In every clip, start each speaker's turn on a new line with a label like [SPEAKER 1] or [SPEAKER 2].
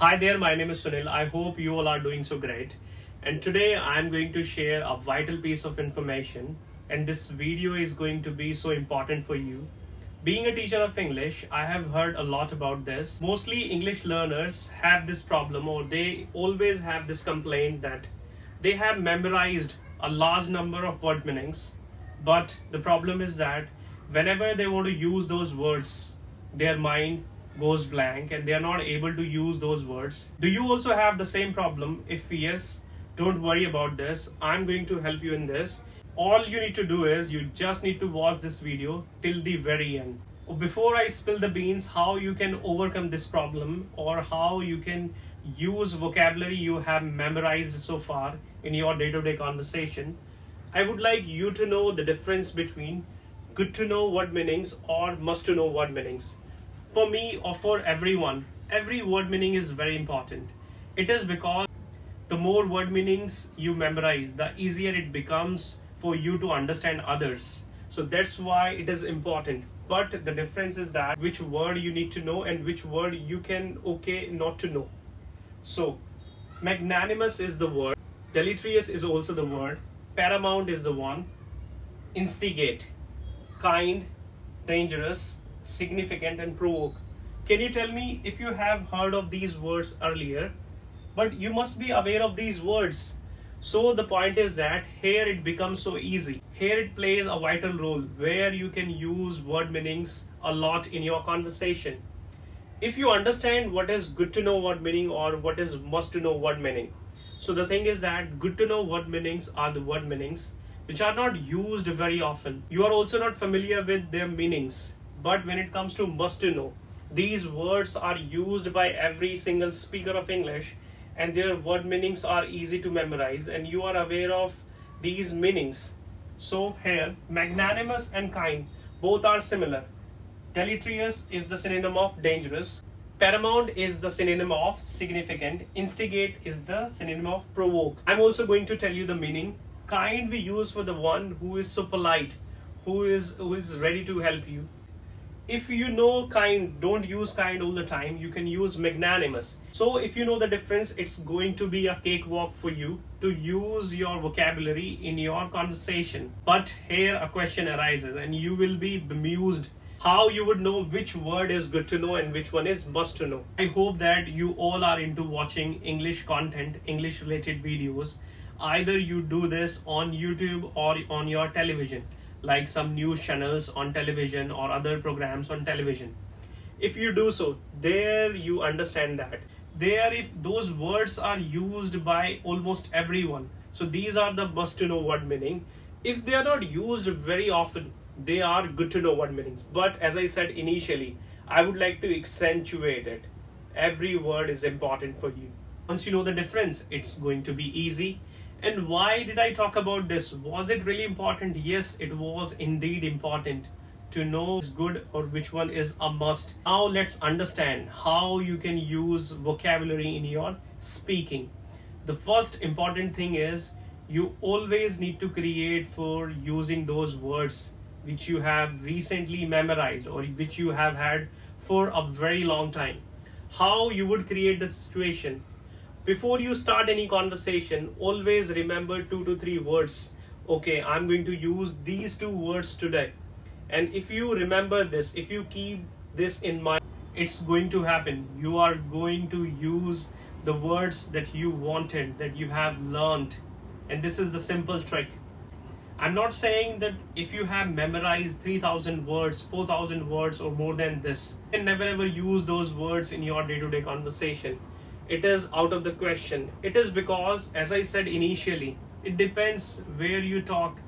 [SPEAKER 1] Hi there, my name is Sunil. I hope you all are doing so great. And today I'm going to share a vital piece of information, and this video is going to be so important for you. Being a teacher of English, I have heard a lot about this. Mostly English learners have this problem, or they always have this complaint that they have memorized a large number of word meanings, but the problem is that whenever they want to use those words, their mind goes blank and they are not able to use those words. Do you also have the same problem? If yes, don't worry about this. I'm going to help you in this. All you need to do is you just need to watch this video till the very end. Before I spill the beans how you can overcome this problem or how you can use vocabulary you have memorized so far in your day-to-day conversation, I would like you to know the difference between good to know word meanings or must to know word meanings. For me or for everyone, every word meaning is very important. It is because the more word meanings you memorize, the easier it becomes for you to understand others. So that's why it is important. But the difference is that which word you need to know and which word you can not to know. So magnanimous is the word, deleterious is also the word, paramount is the one, instigate, kind, dangerous, significant, and provoke. Can you tell me if you have heard of these words earlier? But you must be aware of these words. So the point is that here it becomes so easy. Here it plays a vital role where you can use word meanings a lot in your conversation. If you understand what is good to know word meaning or what is must to know word meaning. So the thing is that good to know word meanings are the word meanings which are not used very often. You are also not familiar with their meanings. But when it comes to must to know, these words are used by every single speaker of English and their word meanings are easy to memorize and you are aware of these meanings. So here, magnanimous and kind, both are similar. Deleterious is the synonym of dangerous. Paramount is the synonym of significant. Instigate is the synonym of provoke. I'm also going to tell you the meaning. Kind we use for the one who is so polite, who is ready to help you. If you know kind, don't use kind all the time. You can use magnanimous. So if you know the difference, it's going to be a cakewalk for you to use your vocabulary in your conversation. But here a question arises and you will be bemused how you would know which word is good to know and which one is must to know. I hope that you all are into watching English content, English related videos. Either you do this on YouTube or on your television, like some news channels on television or other programs on television. If you do so, there you understand that. There, if those words are used by almost everyone, so these are the must to know word meaning. If they are not used very often, they are good to know word meanings. But as I said initially, I would like to accentuate it. Every word is important for you. Once you know the difference, it's going to be easy. And why did I talk about this? Was it really important? Yes, it was indeed important to know is good or which one is a must. Now let's understand how you can use vocabulary in your speaking. The first important thing is you always need to create for using those words which you have recently memorized or which you have had for a very long time. How you would create the situation? Before you start any conversation, always remember 2 to 3 words. Okay, I'm going to use these 2 words today. And if you remember this, if you keep this in mind, it's going to happen. You are going to use the words that you wanted, that you have learned. And this is the simple trick. I'm not saying that if you have memorized 3,000 words, 4,000 words or more than this, you can never ever use those words in your day-to-day conversation. It is out of the question. It is because, as I said initially, it depends where you talk,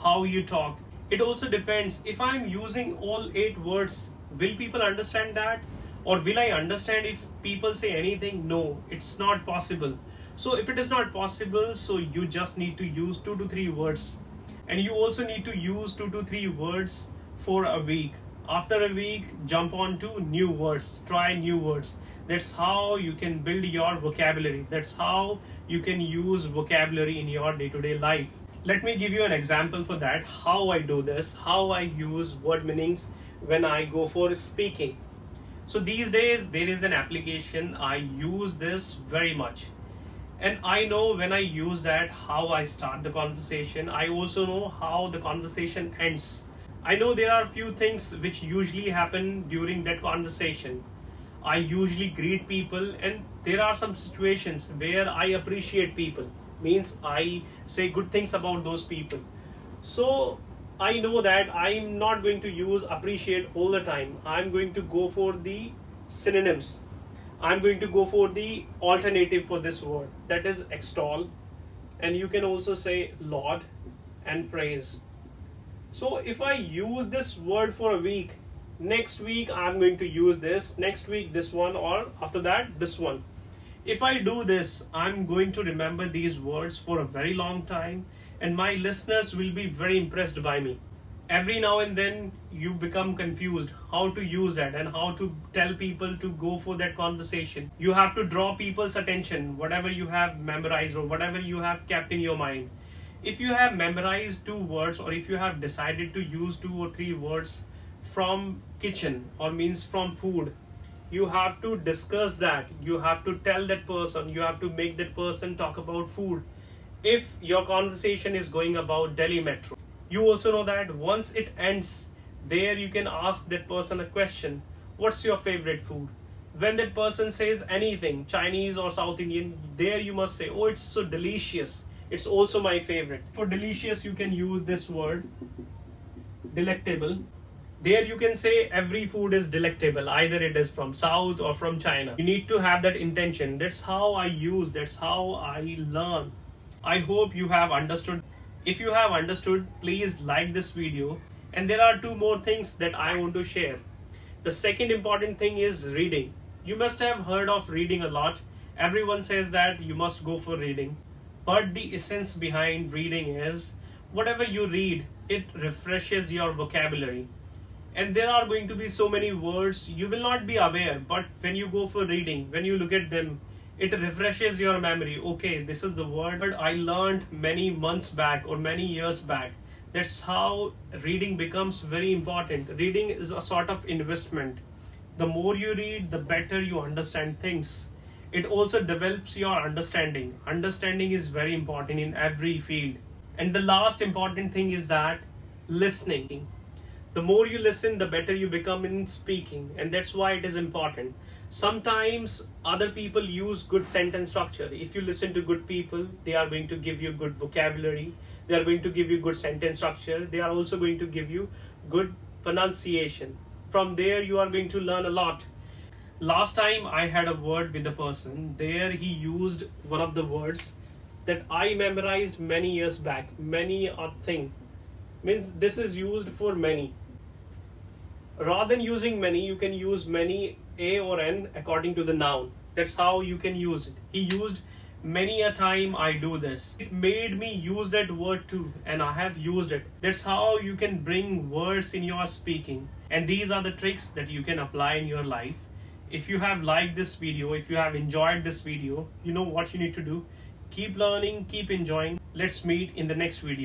[SPEAKER 1] how you talk. It also depends if I'm using all 8 words, will people understand that? Or will I understand if people say anything? No, it's not possible. So if it is not possible, so you just need to use 2 to 3 words. And you also need to use 2 to 3 words for a week. After a week, jump on to new words, try new words. That's how you can build your vocabulary. That's how you can use vocabulary in your day-to-day life. Let me give you an example for that, how I do this, how I use word meanings when I go for speaking. So these days there is an application, I use this very much. And I know when I use that how I start the conversation. I also know how the conversation ends. I know there are few things which usually happen during that conversation. I usually greet people, and there are some situations where I appreciate people. Means I say good things about those people. So I know that I'm not going to use appreciate all the time. I'm going to go for the synonyms. I'm going to go for the alternative for this word, that is extol, and you can also say laud and praise. So if I use this word for a week, next week I'm going to use this, next week this one, or after that this one. If I do this, I'm going to remember these words for a very long time, and my listeners will be very impressed by me. Every now and then you become confused how to use that and how to tell people to go for that conversation. You have to draw people's attention, whatever you have memorized or whatever you have kept in your mind. If you have memorized two words, or if you have decided to use two or three words from kitchen, or means from food, you have to discuss that. You have to tell that person, you have to make that person talk about food. If your conversation is going about Delhi Metro, you also know that once it ends, there you can ask that person a question: what's your favorite food? When that person says anything, Chinese or South Indian, there you must say, oh, it's so delicious. It's also my favorite. For delicious, you can use this word, delectable. There you can say every food is delectable, either it is from South or from China. You need to have that intention. That's how I use, that's how I learn. I hope you have understood. If you have understood, please like this video. And there are two more things that I want to share. The second important thing is reading. You must have heard of reading a lot. Everyone says that you must go for reading. But the essence behind reading is whatever you read, it refreshes your vocabulary. And there are going to be so many words you will not be aware, but when you go for reading, when you look at them, it refreshes your memory. Okay, this is the word I learned many months back or many years back. That's how reading becomes very important. Reading is a sort of investment. The more you read, the better you understand things. It also develops your understanding. Understanding is very important in every field. And the last important thing is that listening. The more you listen, the better you become in speaking, and that's why it is important. Sometimes other people use good sentence structure. If you listen to good people, they are going to give you good vocabulary, they are going to give you good sentence structure, they are also going to give you good pronunciation. From there you are going to learn a lot. Last time I had a word with a person, there he used one of the words that I memorized many years back. Many a thing means this is used for many. Rather than using many, you can use many, a or n, according to the noun. That's how you can use it. He used many a time I do this. It made me use that word too, and I have used it. That's how you can bring words in your speaking. And these are the tricks that you can apply in your life. If you have liked this video, if you have enjoyed this video, you know what you need to do. Keep learning, keep enjoying. Let's meet in the next video.